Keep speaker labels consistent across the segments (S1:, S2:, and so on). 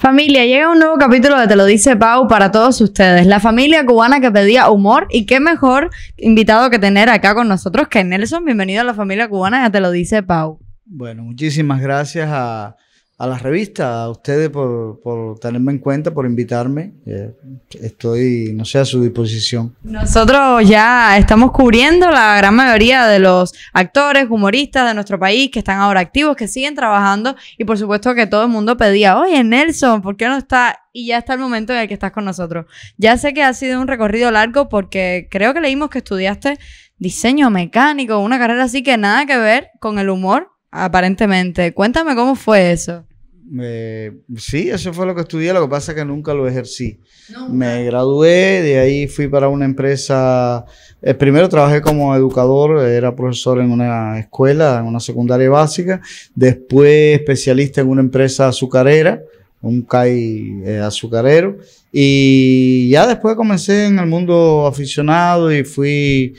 S1: Familia, llega un nuevo capítulo de Te lo dice Pau para todos ustedes. La familia cubana que pedía humor, y qué mejor invitado que tener acá con nosotros que Nelson. Bienvenido a la familia cubana de Te lo dice Pau.
S2: Bueno, muchísimas gracias a la revista, a ustedes por tenerme en cuenta, por invitarme. Estoy, no sé, a su disposición.
S1: Nosotros ya estamos cubriendo la gran mayoría de los actores, humoristas de nuestro país que están ahora activos, que siguen trabajando, y por supuesto que todo el mundo pedía, oye Nelson, ¿por qué no está? Y ya está el momento en el que estás con nosotros. Ya sé que ha sido un recorrido largo porque creo que leímos que estudiaste diseño mecánico, una carrera así que nada que ver con el humor, aparentemente. Cuéntame cómo fue eso.
S2: Sí, eso fue lo que estudié, lo que pasa es que nunca lo ejercí. Me gradué, de ahí fui para una empresa. Primero trabajé como educador, era profesor en una escuela, en una secundaria básica. Después especialista en una empresa azucarera, un CAI azucarero. Y ya después comencé en el mundo aficionado y fui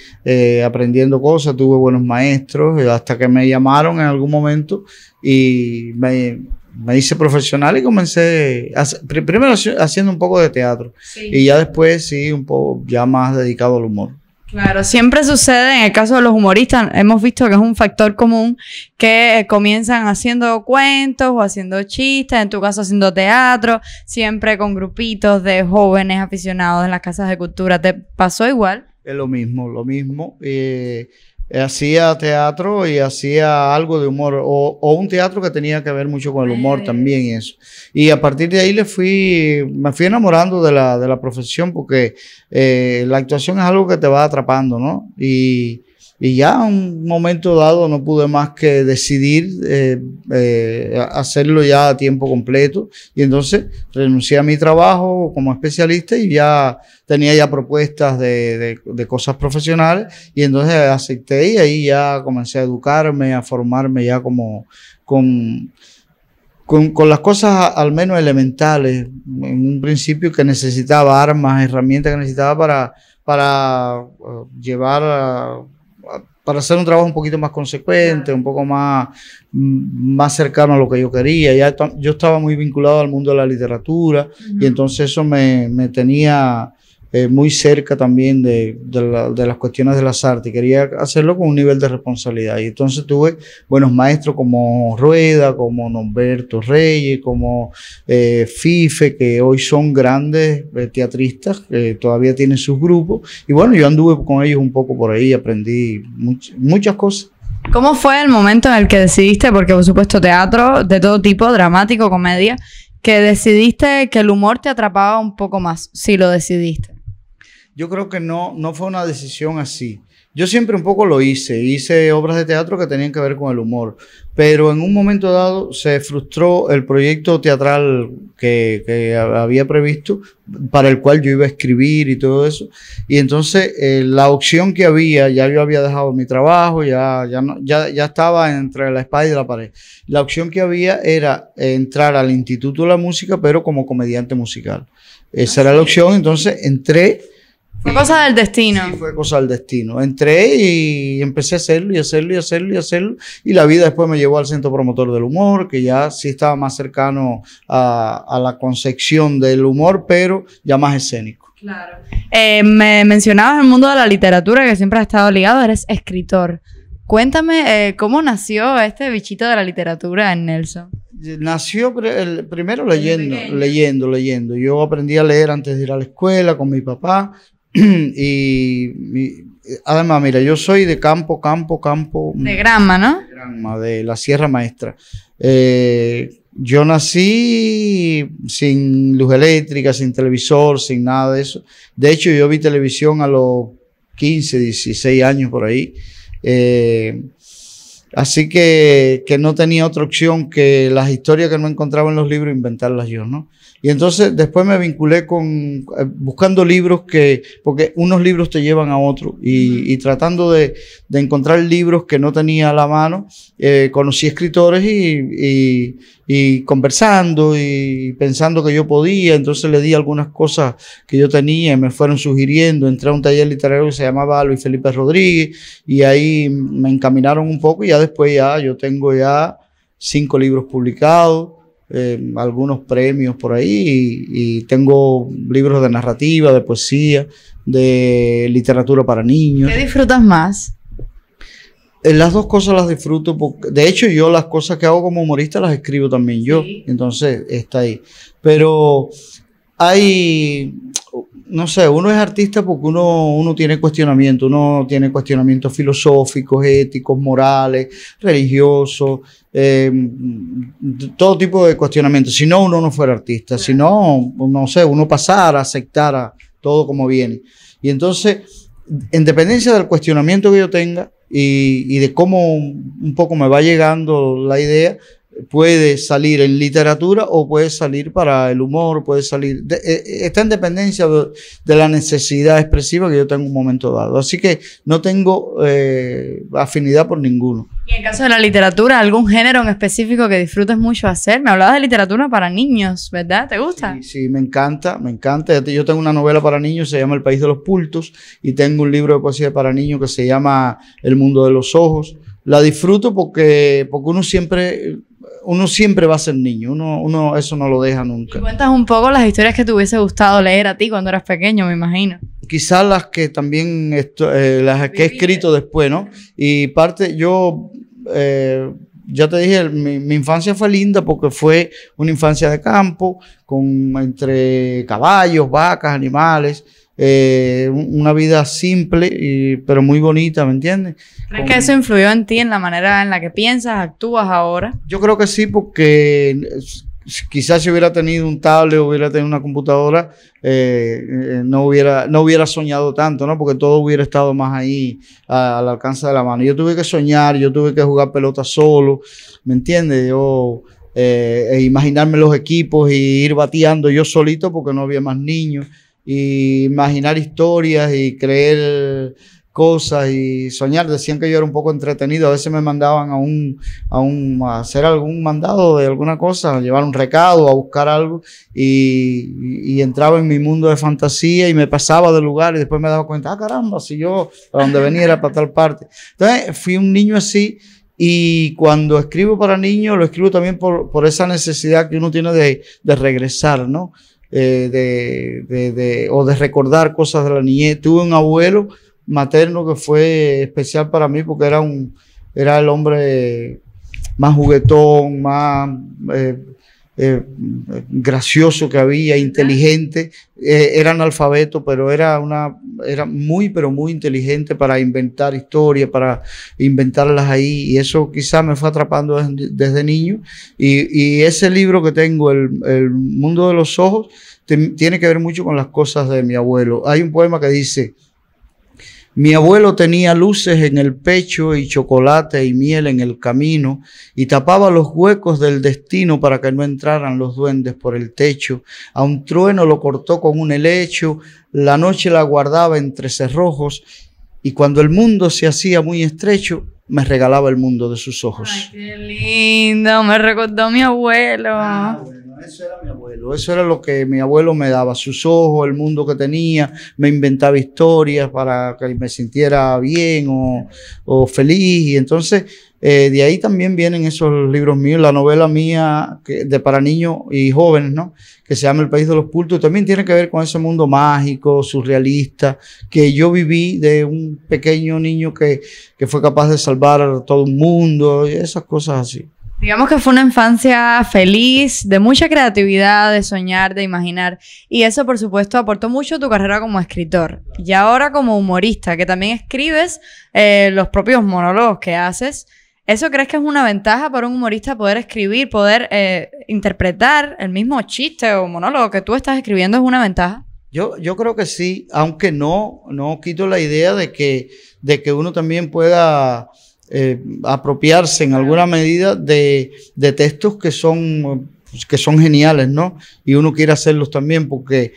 S2: aprendiendo cosas, tuve buenos maestros, hasta que me llamaron en algún momento y me hice profesional y comencé, primero haciendo un poco de teatro, sí, y ya después sí, un poco ya más dedicado al humor.
S1: Claro, siempre sucede en el caso de los humoristas, hemos visto que es un factor común que comienzan haciendo cuentos o haciendo chistes, en tu caso haciendo teatro, siempre con grupitos de jóvenes aficionados en las casas de cultura. ¿Te pasó igual?
S2: Es lo mismo. Hacía teatro y hacía algo de humor, o un teatro que tenía que ver mucho con el humor también y eso. Y a partir de ahí me fui enamorando de la profesión, porque la actuación es algo que te va atrapando, ¿no? Y ya en un momento dado no pude más que decidir hacerlo ya a tiempo completo, y entonces renuncié a mi trabajo como especialista y ya tenía ya propuestas de cosas profesionales, y entonces acepté y ahí ya comencé a educarme, a formarme ya como con las cosas al menos elementales, en un principio, que necesitaba armas, herramientas que necesitaba para hacer un trabajo un poquito más consecuente, un poco más cercano a lo que yo quería. Yo estaba muy vinculado al mundo de la literatura, y entonces eso me tenía muy cerca también de las cuestiones de las artes, y quería hacerlo con un nivel de responsabilidad. Y entonces tuve buenos maestros como Rueda, como Norberto Reyes, como Fife, que hoy son grandes teatristas, que todavía tienen sus grupos. Y bueno, yo anduve con ellos un poco por ahí, aprendí muchas cosas.
S1: ¿Cómo fue el momento en el que decidiste, porque por supuesto teatro de todo tipo, dramático, comedia, que decidiste que el humor te atrapaba un poco más, si lo decidiste?
S2: Yo creo que no fue una decisión así. Yo siempre un poco lo hice obras de teatro que tenían que ver con el humor, pero en un momento dado se frustró el proyecto teatral que había previsto, para el cual yo iba a escribir y todo eso, y entonces la opción que había, ya yo había dejado mi trabajo, ya estaba entre la espada y la pared. La opción que había era entrar al Instituto de la Música, pero como comediante musical. Esa era la opción, entonces entré.
S1: Fue cosa del destino.
S2: Sí, fue cosa del destino. Entré y empecé a hacerlo y la vida después me llevó al Centro Promotor del Humor, que ya sí estaba más cercano a la concepción del humor, pero ya más escénico.
S1: Claro. Me mencionabas el mundo de la literatura, que siempre has estado ligado, eres escritor. Cuéntame cómo nació este bichito de la literatura en Nelson.
S2: Nació primero leyendo. Yo aprendí a leer antes de ir a la escuela con mi papá. Y además, mira, yo soy de campo.
S1: De Granma, ¿no?
S2: De Granma, de la Sierra Maestra. Yo nací sin luz eléctrica, sin televisor, sin nada de eso. De hecho, yo vi televisión a los 15, 16 años por ahí. Así que no tenía otra opción que las historias que no encontraba en los libros, inventarlas yo, ¿no? Y entonces después me vinculé buscando libros porque unos libros te llevan a otros, y tratando de encontrar libros que no tenía a la mano, conocí escritores y conversando y pensando que yo podía, entonces le di algunas cosas que yo tenía y me fueron sugiriendo. Entré a un taller literario que se llamaba Luis Felipe Rodríguez, y ahí me encaminaron un poco, y ya después yo tengo 5 libros publicados. algunos premios por ahí y tengo libros de narrativa, de poesía, de literatura para niños.
S1: ¿Qué disfrutas más?
S2: Las dos cosas las disfruto porque, de hecho, yo las cosas que hago como humorista las escribo también yo, entonces está ahí. Pero hay, no sé, uno es artista porque uno tiene cuestionamientos filosóficos, éticos, morales, religiosos, todo tipo de cuestionamientos. Si no, uno no fuera artista. Si no, no sé, uno pasara, aceptara todo como viene. Y entonces, en dependencia del cuestionamiento que yo tenga y de cómo un poco me va llegando la idea, puede salir en literatura o puede salir para el humor, puede salir, está en dependencia de la necesidad expresiva que yo tengo en un momento dado. Así que no tengo afinidad por ninguno.
S1: Y en caso de la literatura, ¿algún género en específico que disfrutes mucho hacer? Me hablabas de literatura para niños, ¿verdad? ¿Te gusta?
S2: Sí, me encanta. Yo tengo una novela para niños, se llama El País de los Pultos, y tengo un libro de poesía para niños que se llama El Mundo de los Ojos. La disfruto porque uno siempre va a ser niño, uno eso no lo deja nunca.
S1: Y cuentas un poco las historias que te hubiese gustado leer a ti cuando eras pequeño, me imagino.
S2: Quizás las que también, las que he escrito después, ¿no? Y parte, ya te dije, mi infancia fue linda porque fue una infancia de campo, entre caballos, vacas, animales. Una vida simple, pero muy bonita, ¿me entiendes?
S1: ¿Crees que eso influyó en ti, en la manera en la que piensas, actúas ahora?
S2: Yo creo que sí, porque quizás si hubiera tenido un tablet o hubiera tenido una computadora, no hubiera soñado tanto, ¿no? Porque todo hubiera estado más ahí al alcance de la mano. Yo tuve que soñar, yo tuve que jugar pelota solo, ¿me entiendes? Imaginarme los equipos y ir bateando yo solito porque no había más niños. Y imaginar historias y creer cosas y soñar. Decían que yo era un poco entretenido. A veces me mandaban a hacer algún mandado de alguna cosa, a llevar un recado, a buscar algo y entraba en mi mundo de fantasía y me pasaba de lugar y después me daba cuenta, caramba, si yo a donde venía era para tal parte. Entonces fui un niño así. Y cuando escribo para niños, lo escribo también por esa necesidad que uno tiene de regresar, ¿no? O de recordar cosas de la niñez. Tuve un abuelo materno que fue especial para mí porque era el hombre más juguetón, más gracioso que había, inteligente. Era analfabeto, pero era muy, pero muy inteligente para inventar historias, para inventarlas ahí, y eso quizás me fue atrapando desde niño. Y ese libro que tengo, El Mundo de los Ojos, tiene que ver mucho con las cosas de mi abuelo. Hay un poema que dice: mi abuelo tenía luces en el pecho y chocolate y miel en el camino, y tapaba los huecos del destino para que no entraran los duendes por el techo. A un trueno lo cortó con un helecho, la noche la guardaba entre cerrojos, y cuando el mundo se hacía muy estrecho, me regalaba el mundo de sus ojos.
S1: Ay, qué lindo, me recordó a mi abuelo.
S2: Bueno, eso era mi abuelo, eso era lo que mi abuelo me daba, sus ojos, el mundo que tenía, me inventaba historias para que me sintiera bien o feliz, y entonces de ahí también vienen esos libros míos, la novela mía para niños y jóvenes, ¿no? Que se llama El País de los Pultos, también tiene que ver con ese mundo mágico, surrealista, que yo viví de un pequeño niño que fue capaz de salvar a todo un mundo y esas cosas así.
S1: Digamos que fue una infancia feliz, de mucha creatividad, de soñar, de imaginar. Y eso, por supuesto, aportó mucho a tu carrera como escritor. Y ahora como humorista, que también escribes los propios monólogos que haces. ¿Eso crees que es una ventaja para un humorista poder escribir, poder interpretar el mismo chiste o monólogo que tú estás escribiendo? ¿Es una ventaja?
S2: Yo creo que sí, aunque no quito la idea de que uno también pueda apropiarse en alguna medida de textos que son geniales, ¿no? Y uno quiere hacerlos también, porque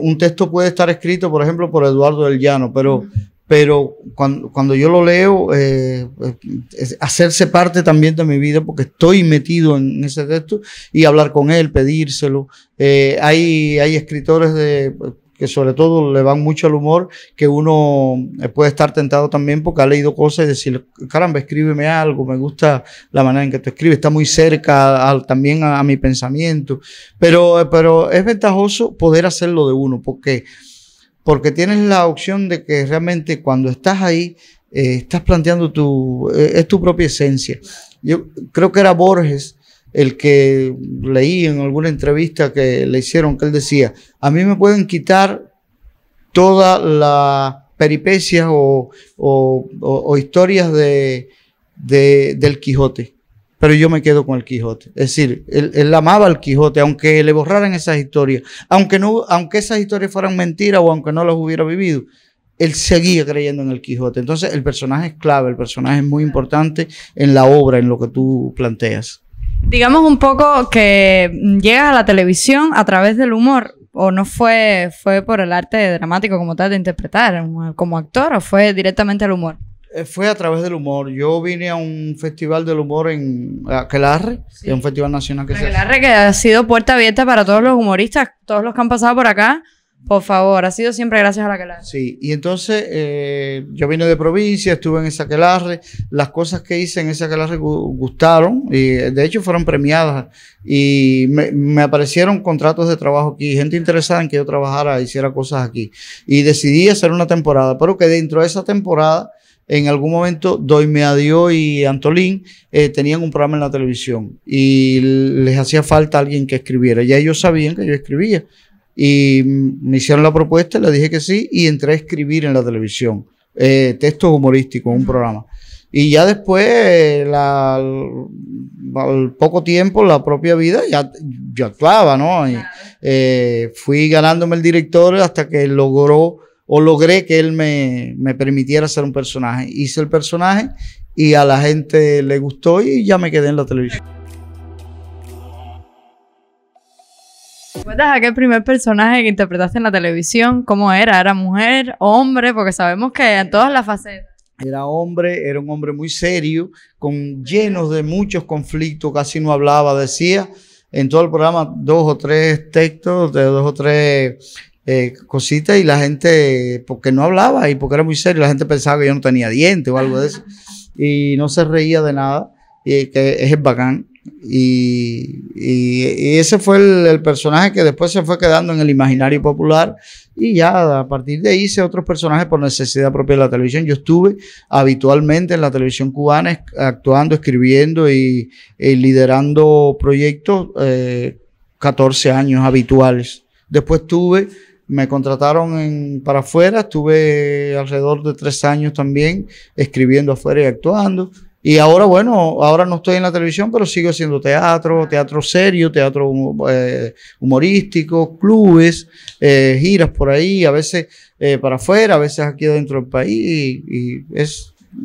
S2: un texto puede estar escrito, por ejemplo, por Eduardo del Llano, pero cuando yo lo leo, hacerse parte también de mi vida, porque estoy metido en ese texto, y hablar con él, pedírselo. Hay escritores que sobre todo le van mucho al humor, que uno puede estar tentado también porque ha leído cosas y decir, caramba, escríbeme algo, me gusta la manera en que tú escribes, está muy cerca también a mi pensamiento, pero es ventajoso poder hacerlo de uno, porque tienes la opción de que realmente cuando estás ahí, estás planteando es tu propia esencia. Yo creo que era Borges el que leí en alguna entrevista que le hicieron, que él decía, a mí me pueden quitar todas las peripecias o historias del Quijote, pero yo me quedo con el Quijote. Es decir, él amaba al Quijote, aunque le borraran esas historias, aunque esas historias fueran mentiras o aunque no las hubiera vivido, él seguía creyendo en el Quijote. Entonces el personaje es clave, el personaje es muy importante en la obra, en lo que tú planteas.
S1: Digamos un poco que llegas a la televisión a través del humor, o no fue por el arte dramático como tal de interpretar como actor, o fue directamente el humor.
S2: Fue a través del humor. Yo vine a un festival del humor en Aquelarre, sí, que es un festival nacional que
S1: Aquelarre que ha sido puerta abierta para todos los humoristas, todos los que han pasado por acá. Por favor, ha sido siempre gracias a la Aquelarre.
S2: Sí, y entonces yo vine de provincia, estuve en esa Aquelarre, las cosas que hice en esa Aquelarre gustaron, y de hecho fueron premiadas, y me aparecieron contratos de trabajo aquí, gente interesada en que yo trabajara, hiciera cosas aquí, y decidí hacer una temporada, pero que dentro de esa temporada, en algún momento, Doime a Dios y Antolín tenían un programa en la televisión, y les hacía falta alguien que escribiera, ya ellos sabían que yo escribía, y me hicieron la propuesta, le dije que sí y entré a escribir en la televisión, textos humorísticos en un programa. Y ya después, al poco tiempo, la propia vida, ya yo actuaba, ¿no? Y, fui ganándome el director hasta que logré que él me permitiera hacer un personaje. Hice el personaje y a la gente le gustó y ya me quedé en la televisión.
S1: ¿Recuerdas aquel primer personaje que interpretaste en la televisión? ¿Cómo era? ¿Era mujer, hombre? Porque sabemos que en todas las facetas.
S2: Era hombre, era un hombre muy serio, llenos de muchos conflictos, casi no hablaba, decía en todo el programa 2 o 3 textos, de 2 o 3 cositas, y la gente, porque no hablaba y porque era muy serio, la gente pensaba que yo no tenía dientes o algo de eso, y no se reía de nada, y que es bacán. Y ese fue el personaje que después se fue quedando en el imaginario popular, y ya a partir de ahí hice otros personajes por necesidad propia de la televisión. Yo estuve habitualmente en la televisión cubana actuando, escribiendo y liderando proyectos 14 años habituales. Después me contrataron para afuera, estuve alrededor de 3 años también escribiendo afuera y actuando. Y ahora, bueno, ahora no estoy en la televisión, pero sigo haciendo teatro serio, teatro humorístico, clubes, giras por ahí, a veces para afuera, a veces aquí dentro del país,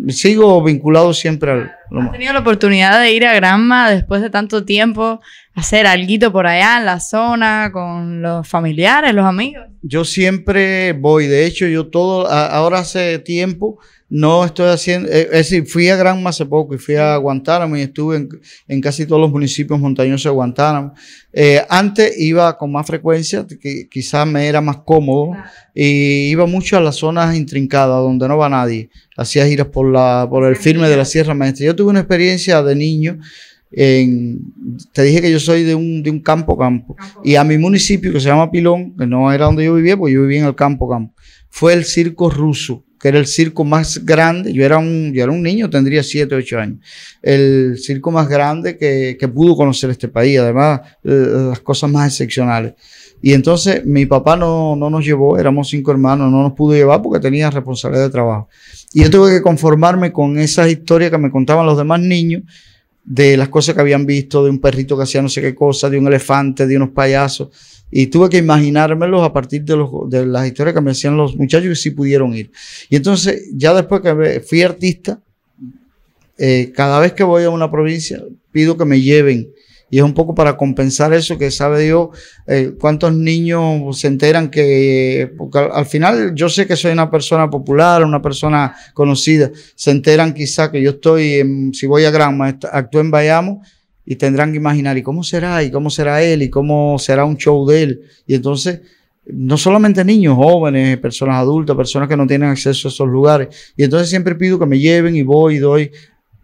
S2: sigo vinculado siempre al humor.
S1: ¿Has tenido la oportunidad de ir a Granma después de tanto tiempo, hacer alguito por allá en la zona, con los familiares, los amigos?
S2: Yo siempre voy, de hecho, ahora hace tiempo, no estoy haciendo, es decir, fui a Granma hace poco y fui a Guantánamo y estuve en casi todos los municipios montañosos de Guantánamo. Antes iba con más frecuencia, que quizás me era más cómodo, y iba mucho a las zonas intrincadas donde no va nadie. Hacía giras por el firme de la Sierra Maestra. Yo tuve una experiencia de niño. Te dije que yo soy de un campo, y a mi municipio, que se llama Pilón, que no era donde yo vivía, porque yo vivía en el campo, fue el circo ruso, que era el circo más grande. Yo era un niño, tendría 7, 8 años. El circo más grande que pudo conocer este país, además, las cosas más excepcionales. Y entonces mi papá no nos llevó, éramos 5 hermanos, no nos pudo llevar porque tenía responsabilidad de trabajo. Y yo tuve que conformarme con esas historias que me contaban los demás niños, de las cosas que habían visto, de un perrito que hacía no sé qué cosa, de un elefante, de unos payasos. Y tuve que imaginármelos a partir de las historias que me hacían los muchachos que sí pudieron ir. Y entonces, ya después que fui artista, cada vez que voy a una provincia, pido que me lleven. Y es un poco para compensar eso, que sabe Dios cuántos niños se enteran porque al final yo sé que soy una persona popular, una persona conocida. Se enteran quizá que yo si voy a Granma, actúo en Bayamo, y tendrán que imaginar, ¿y cómo será? ¿Y cómo será él? ¿Y cómo será un show de él? Y entonces no solamente niños, jóvenes, personas adultas, personas que no tienen acceso a esos lugares. Y entonces siempre pido que me lleven y voy y doy.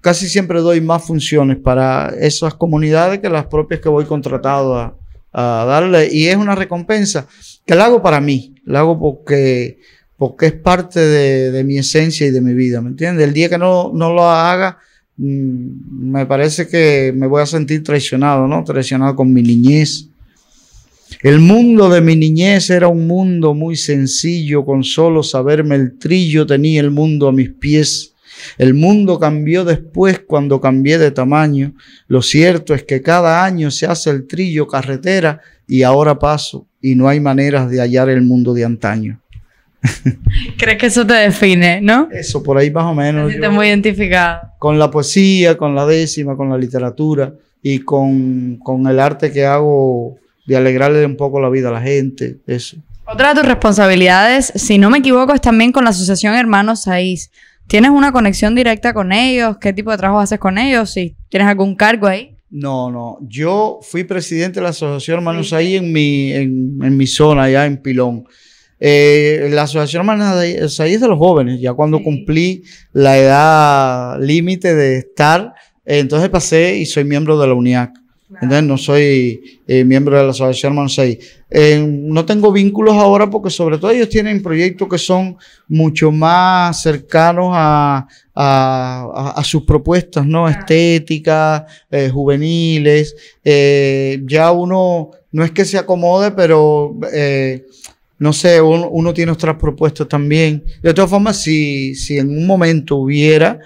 S2: Casi siempre doy más funciones para esas comunidades que las propias que voy contratado a darle. Y es una recompensa que la hago para mí. La hago porque es parte de mi esencia y de mi vida, ¿me entiendes? El día que no lo haga, me parece que me voy a sentir traicionado, ¿no? Traicionado con mi niñez. El mundo de mi niñez era un mundo muy sencillo, con solo saberme el trillo tenía el mundo a mis pies. El mundo cambió después cuando cambié de tamaño. Lo cierto es que cada año se hace el trillo carretera y ahora paso y no hay maneras de hallar el mundo de antaño.
S1: ¿Crees que eso te define, no?
S2: Eso, por ahí más o menos.
S1: Me siento muy identificado.
S2: Con la poesía, con la décima, con la literatura y con el arte que hago de alegrarle un poco la vida a la gente, eso.
S1: Otra de tus responsabilidades, si no me equivoco, es también con la Asociación Hermanos Saiz. ¿Tienes una conexión directa con ellos? ¿Qué tipo de trabajo haces con ellos? Si tienes algún cargo ahí.
S2: No. Yo fui presidente de la Asociación Hermanos Saiz en mi zona, allá en Pilón. La Asociación Hermanos Saiz es de los jóvenes. Ya cuando cumplí la edad límite de estar, entonces pasé y soy miembro de la UNIAC. Entonces no soy miembro de la Asociación Hermanos Saiz. No tengo vínculos ahora porque sobre todo ellos tienen proyectos que son mucho más cercanos a sus propuestas, ¿no? Estéticas, juveniles. Ya uno no es que se acomode, pero no sé, uno tiene otras propuestas también. De todas formas, si en un momento hubiera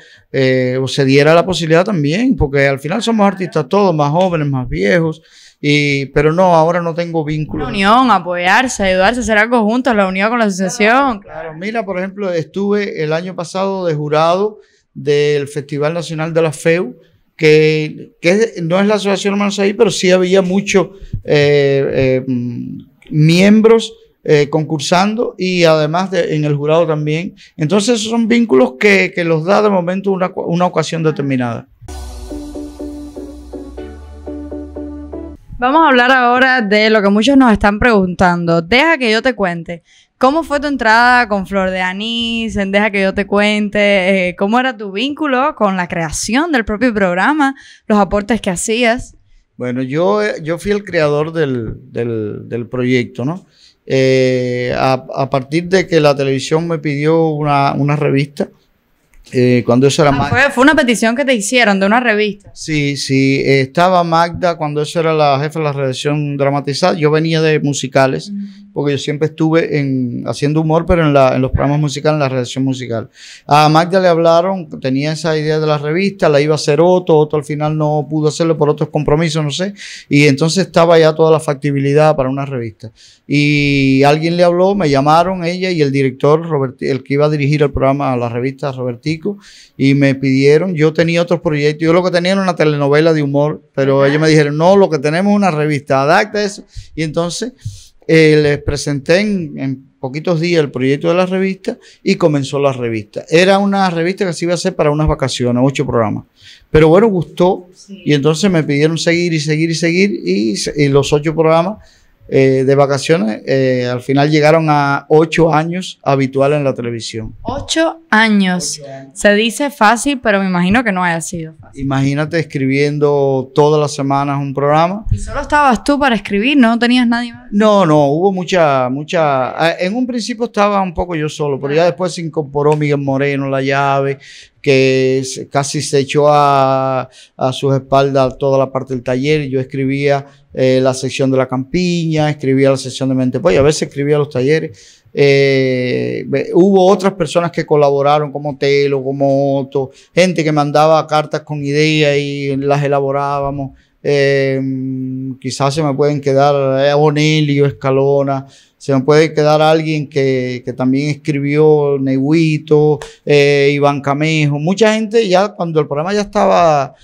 S2: o se diera la posibilidad también, porque al final somos artistas todos, más jóvenes, más viejos, pero no, ahora no tengo vínculos.
S1: Una unión, apoyarse, ayudarse, hacer algo juntos, la unión con la asociación.
S2: Claro, mira, por ejemplo, estuve el año pasado de jurado del Festival Nacional de la FEU, que no es la Asociación Hermanos Saiz, pero sí había muchos miembros concursando y además en el jurado también. Entonces esos son vínculos que los da de momento una ocasión determinada.
S1: Vamos a hablar ahora de lo que muchos nos están preguntando. Deja que yo te cuente. ¿Cómo fue tu entrada con Flor de Anís? Deja que yo te cuente. ¿Cómo era tu vínculo con la creación del propio programa? Los aportes que hacías.
S2: Bueno, yo fui el creador del proyecto, ¿no? A partir de que la televisión me pidió una revista, cuando eso era Magda.
S1: Fue una petición que te hicieron de una revista.
S2: Sí, estaba Magda cuando eso era la jefa de la redacción dramatizada. Yo venía de musicales, porque yo siempre estuve haciendo humor, pero en los programas musicales, en la redacción musical. A Magda le hablaron, tenía esa idea de la revista, la iba a hacer Otto al final no pudo hacerlo por otros compromisos, no sé, y entonces estaba ya toda la factibilidad para una revista. Y alguien le habló, me llamaron ella y el director, el que iba a dirigir el programa, la revista, Robertico, y me pidieron, yo tenía otros proyectos, yo lo que tenía era una telenovela de humor, pero ellos me dijeron, no, lo que tenemos es una revista, adapta eso, y entonces les presenté en poquitos días el proyecto de la revista y comenzó la revista. Era una revista que se iba a hacer para unas vacaciones, 8 programas. Pero bueno, gustó y entonces me pidieron seguir y los 8 programas de vacaciones al final llegaron a 8 años habituales en la televisión.
S1: 8 años. 8 años. Se dice fácil, pero me imagino que no haya sido fácil.
S2: Imagínate escribiendo todas las semanas un programa.
S1: ¿Y solo estabas tú para escribir? ¿No tenías nadie más?
S2: No, hubo mucha. En un principio estaba un poco yo solo, pero ya después se incorporó Miguel Moreno, La Llave, que casi se echó a sus espaldas toda la parte del taller. Yo escribía la sección de la campiña, escribía la sección de Mentepollo, a veces escribía los talleres. Hubo otras personas que colaboraron como Telo, como Otto, gente que mandaba cartas con ideas y las elaborábamos. Quizás se me pueden quedar Bonelio, Escalona, se me puede quedar alguien que también escribió, Neuito, Iván Camejo, mucha gente ya cuando el programa ya estaba,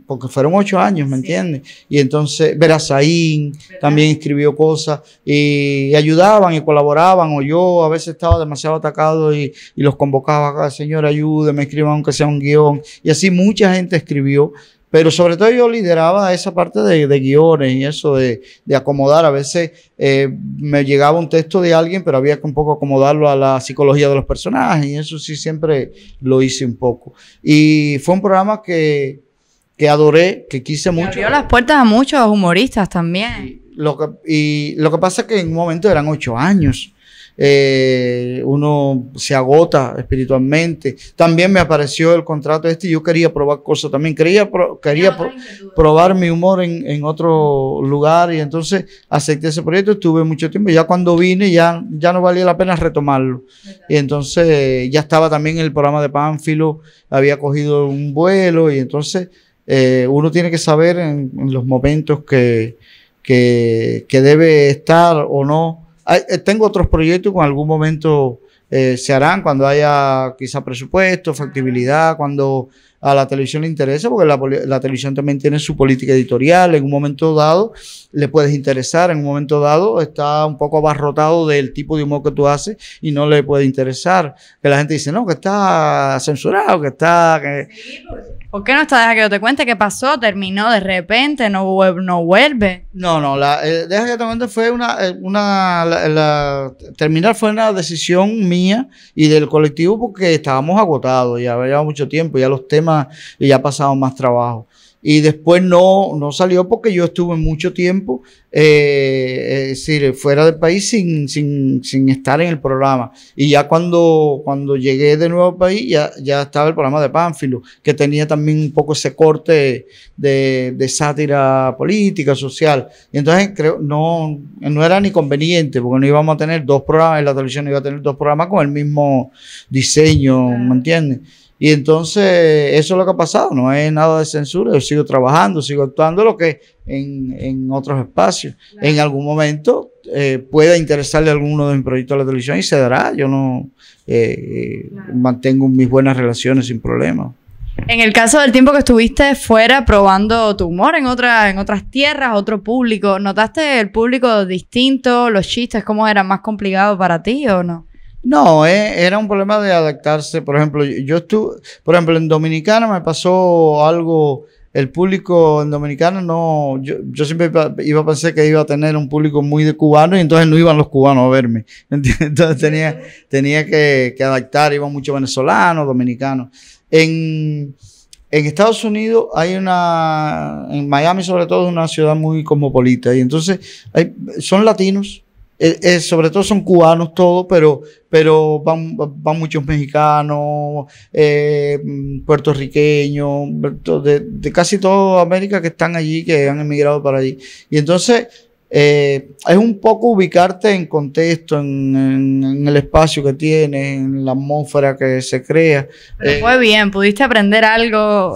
S2: porque fueron 8 años, ¿me entiendes? Y entonces Verazaín también escribió cosas y ayudaban y colaboraban, o yo a veces estaba demasiado atacado y los convocaba, señor, ayúdeme, escriban aunque sea un guión, y así mucha gente escribió. Pero sobre todo yo lideraba esa parte de guiones y eso de acomodar. A veces me llegaba un texto de alguien, pero había que un poco acomodarlo a la psicología de los personajes, y eso sí siempre lo hice un poco. Y fue un programa que adoré, que quise mucho.
S1: Abrió las puertas a muchos humoristas también.
S2: Y lo que pasa es que en un momento eran 8 años. Uno se agota espiritualmente. También me apareció el contrato y yo quería probar cosas también. Quería probar mi humor en otro lugar, y entonces acepté ese proyecto. Estuve mucho tiempo. Ya cuando vine ya no valía la pena retomarlo. Y entonces ya estaba también el programa de Pánfilo, había cogido un vuelo, y entonces uno tiene que saber en los momentos que debe estar o no. Tengo otros proyectos que en algún momento se harán cuando haya quizá presupuesto, factibilidad, cuando a la televisión le interesa, porque la televisión también tiene su política editorial. En un momento dado le puedes interesar, en un momento dado está un poco abarrotado del tipo de humor que tú haces y no le puede interesar. Que la gente dice, no, que está censurado, que está...
S1: ¿Por qué no está? Deja que yo te cuente qué pasó, terminó de repente, no vuelve.
S2: No, deja que te cuente fue terminar fue una decisión mía y del colectivo, porque estábamos agotados, ya había mucho tiempo, ya los temas, y ya pasaban más trabajo. Y después no salió porque yo estuve mucho tiempo, es decir, fuera del país sin estar en el programa. Y ya cuando llegué de nuevo al país, ya estaba el programa de Pánfilo, que tenía también un poco ese corte de sátira política, social. Y entonces creo no era ni conveniente, porque no íbamos a tener 2 programas, en la televisión no iba a tener 2 programas con el mismo diseño, ¿me entiendes? Y entonces eso es lo que ha pasado, no es nada de censura. Yo sigo trabajando, sigo actuando, lo que en otros espacios. Claro. En algún momento pueda interesarle a alguno de mis proyectos a la televisión y se dará. Yo no mantengo mis buenas relaciones sin problema.
S1: En el caso del tiempo que estuviste fuera probando tu humor en otras tierras, otro público, ¿notaste el público distinto, los chistes, cómo eran más complicados para ti o no?
S2: No, era un problema de adaptarse. Por ejemplo, en Dominicana me pasó algo. El público en Dominicana no, yo siempre iba a pensar que iba a tener un público muy de cubanos, y entonces no iban los cubanos a verme. Entonces tenía que adaptar, iban muchos venezolanos, dominicanos. En Estados Unidos en Miami sobre todo, es una ciudad muy cosmopolita, y entonces son latinos. Sobre todo son cubanos todos, pero van muchos mexicanos, puertorriqueños, de casi toda América, que están allí, que han emigrado para allí. Y entonces es un poco ubicarte en contexto, en el espacio que tienes, en la atmósfera que se crea.
S1: Pero fue bien, pudiste aprender algo,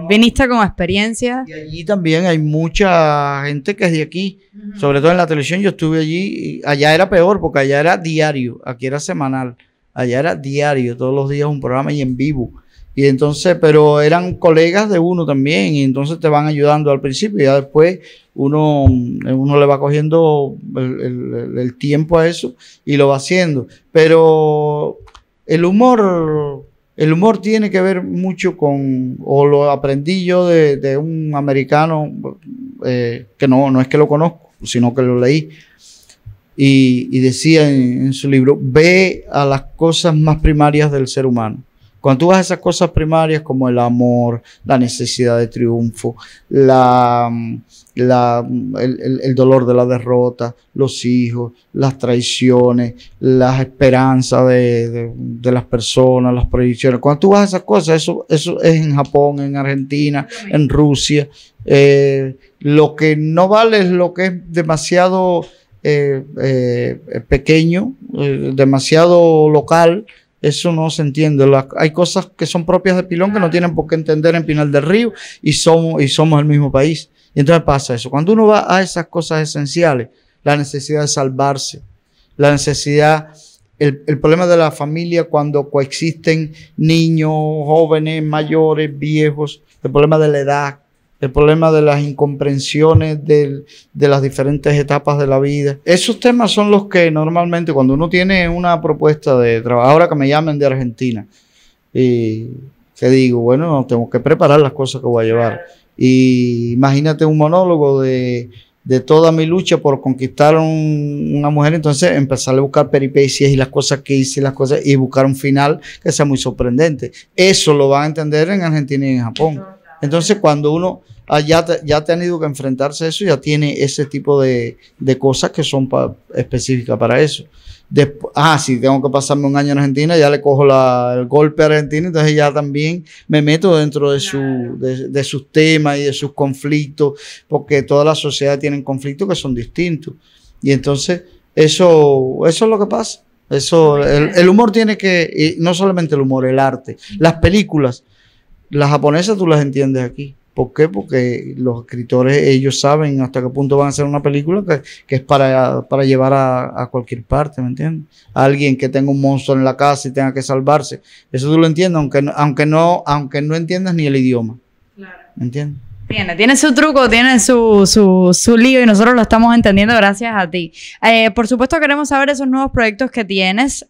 S1: viniste con experiencia.
S2: Y allí también hay mucha gente que es de aquí, sobre todo en la televisión. Yo estuve allí, y allá era peor, porque allá era diario, aquí era semanal, allá era diario, todos los días un programa y en vivo. Y entonces, pero eran colegas de uno también, y entonces te van ayudando al principio, y ya después uno le va cogiendo el tiempo a eso y lo va haciendo. Pero el humor tiene que ver mucho o lo aprendí yo de un americano, que no es que lo conozco, sino que lo leí. Y decía en su libro, ve a las cosas más primarias del ser humano. Cuando tú vas a esas cosas primarias como el amor, la necesidad de triunfo, el dolor de la derrota, los hijos, las traiciones, las esperanzas de las personas, las proyecciones. Cuando tú vas a esas cosas, eso es en Japón, en Argentina, en Rusia. Lo que no vale es lo que es demasiado pequeño, demasiado local. Eso no se entiende. Hay cosas que son propias de Pilón que no tienen por qué entender en Pinal del Río, y somos el mismo país. Y entonces pasa eso. Cuando uno va a esas cosas esenciales, la necesidad de salvarse, la necesidad, el problema de la familia cuando coexisten niños, jóvenes, mayores, viejos, el problema de la edad, el problema de las incomprensiones de las diferentes etapas de la vida. Esos temas son los que normalmente, cuando uno tiene una propuesta de trabajo, ahora que me llamen de Argentina, y que digo, bueno, tengo que preparar las cosas que voy a llevar. Y imagínate un monólogo de toda mi lucha por conquistar una mujer, entonces empezar a buscar peripecias y las cosas que hice y buscar un final que sea muy sorprendente. Eso lo van a entender en Argentina y en Japón. Entonces, cuando uno ya ha tenido que enfrentarse a eso, ya tiene ese tipo de cosas que son específicas para eso. Si tengo que pasarme un año en Argentina, ya le cojo el golpe a Argentina, entonces ya también me meto dentro de sus temas y de sus conflictos, porque toda la sociedad tiene conflictos que son distintos. Y entonces eso es lo que pasa. El humor tiene y no solamente el humor, el arte. Las películas, las japonesas tú las entiendes aquí. ¿Por qué? Porque los escritores, ellos saben hasta qué punto van a hacer una película que es para llevar a cualquier parte, ¿me entiendes? Alguien que tenga un monstruo en la casa y tenga que salvarse. Eso tú lo entiendes, aunque no entiendas ni el idioma. Claro. ¿Me entiendes?
S1: Tiene su truco, tiene su lío y nosotros lo estamos entendiendo gracias a ti. Por supuesto queremos saber esos nuevos proyectos que tienes,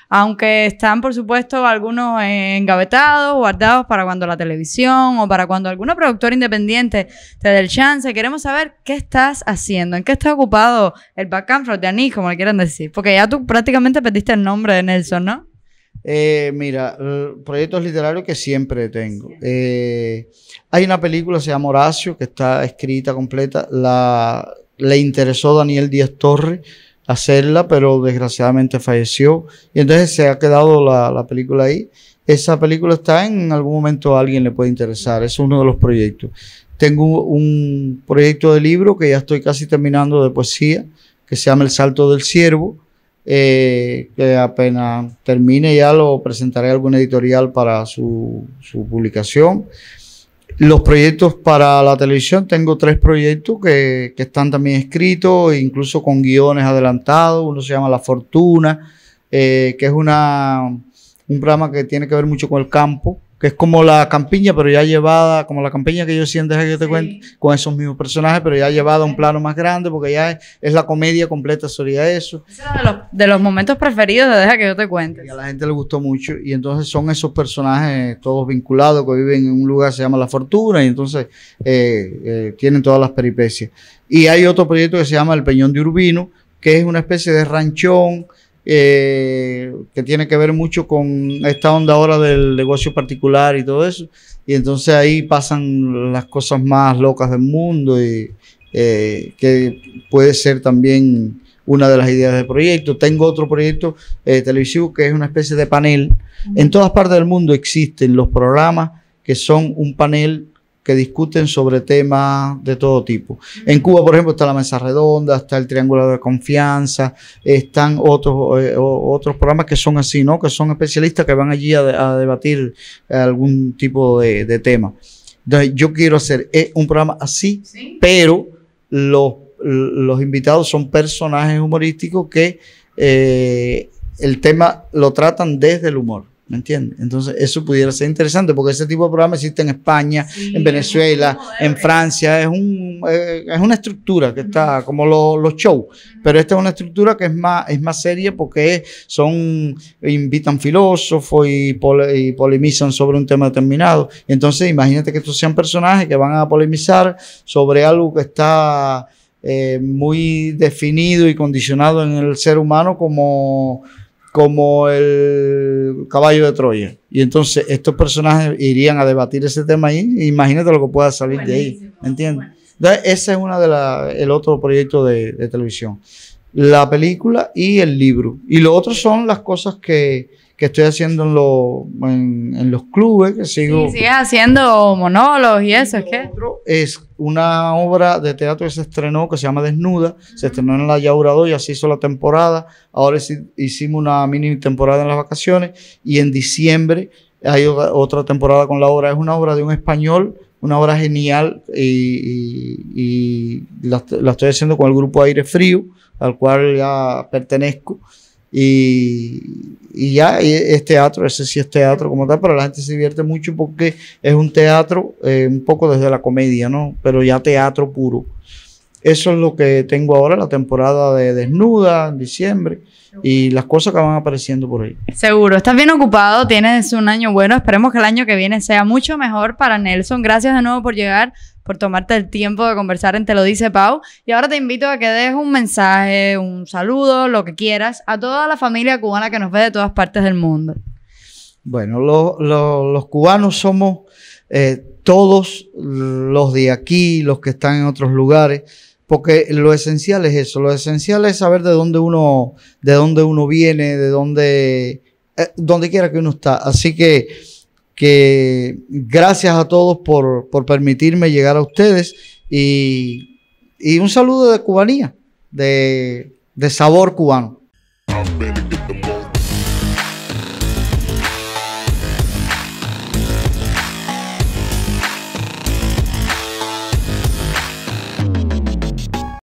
S1: aunque están por supuesto algunos engavetados, guardados para cuando la televisión o para cuando alguna productora independiente te dé el chance. Queremos saber qué estás haciendo, en qué está ocupado el back and forth de Anís, como le quieran decir, porque ya tú prácticamente perdiste el nombre de Nelson, ¿no?
S2: Mira, proyectos literarios que siempre tengo. Hay una película, se llama Horacio, que está escrita completa. Le interesó Daniel Díaz Torres hacerla, pero desgraciadamente falleció. Y entonces se ha quedado la película ahí. Esa película está en algún momento a alguien le puede interesar. Es uno de los proyectos. Tengo un proyecto de libro que ya estoy casi terminando de poesía, que se llama El Salto del Ciervo. Que apenas termine ya lo presentaré a alguna editorial para su publicación. Los proyectos para la televisión, tengo 3 proyectos que están también escritos, incluso con guiones adelantados. Uno se llama La Fortuna, que es un programa que tiene que ver mucho con el campo, que es como la campiña, pero ya llevada, como la campiña que yo siento, que yo te cuento, con esos mismos personajes, pero ya llevada a un plano más grande, porque ya es la comedia completa, sería eso.
S1: Ese era de los momentos preferidos de Deja que yo te cuente.
S2: Y a la gente le gustó mucho, y entonces son esos personajes todos vinculados, que viven en un lugar que se llama La Fortuna, y entonces tienen todas las peripecias. Y hay otro proyecto que se llama El Peñón de Urbino, que es una especie de ranchón, que tiene que ver mucho con esta onda ahora del negocio particular y todo eso, y entonces ahí pasan las cosas más locas del mundo y que puede ser también una de las ideas del proyecto. Tengo otro proyecto televisivo que es una especie de panel. En todas partes del mundo existen los programas que son un panel que discuten sobre temas de todo tipo. En Cuba, por ejemplo, está la Mesa Redonda, está el Triángulo de Confianza, están otros programas que son así, ¿no? Que son especialistas que van allí a debatir algún tipo de tema. Entonces, yo quiero hacer un programa así, ¿sí? Pero los invitados son personajes humorísticos que el tema lo tratan desde el humor. ¿Me entiendes? Entonces eso pudiera ser interesante porque ese tipo de programa existe en España, sí, en Venezuela, en Francia. Es una estructura que está como los shows, pero esta es una estructura que es más seria porque invitan filósofos y polemizan sobre un tema determinado. Entonces imagínate que estos sean personajes que van a polemizar sobre algo que está muy definido y condicionado en el ser humano como el caballo de Troya. Y entonces estos personajes irían a debatir ese tema ahí. Imagínate lo que pueda salir de ahí. ¿Me entiendes? Entonces, ese es el otro proyecto de televisión. La película y el libro. Y lo otro son las cosas que estoy haciendo en los clubes, que sigo.
S1: Sí, sigues haciendo monólogos y eso, ¿es qué?
S2: Otro es una obra de teatro que se estrenó, que se llama Desnuda. Se estrenó en la Yaura 2, ya se hizo la temporada. Ahora hicimos una mini temporada en las vacaciones. Y en diciembre hay otra temporada con la obra. Es una obra de un español, una obra genial. Y la estoy haciendo con el grupo Aire Frío, al cual ya pertenezco. Y ya es teatro, ese sí es teatro como tal, pero la gente se divierte mucho porque es un teatro un poco desde la comedia, ¿no? Pero ya teatro puro. eso es lo que tengo ahora, la temporada de desnuda, en diciembre, y las cosas que van apareciendo por ahí.
S1: Seguro, estás bien ocupado, tienes un año bueno, esperemos que el año que viene sea mucho mejor para Nelson. Gracias de nuevo por llegar, por tomarte el tiempo de conversar en Te lo dice Pau. Y ahora te invito a que des un mensaje, un saludo, lo que quieras, a toda la familia cubana que nos ve de todas partes del mundo.
S2: Bueno, los cubanos somos todos los de aquí, los que están en otros lugares, porque lo esencial es eso, lo esencial es saber de dónde uno viene, de donde quiera que uno está. Así que gracias a todos por permitirme llegar a ustedes y un saludo de cubanía, de sabor cubano.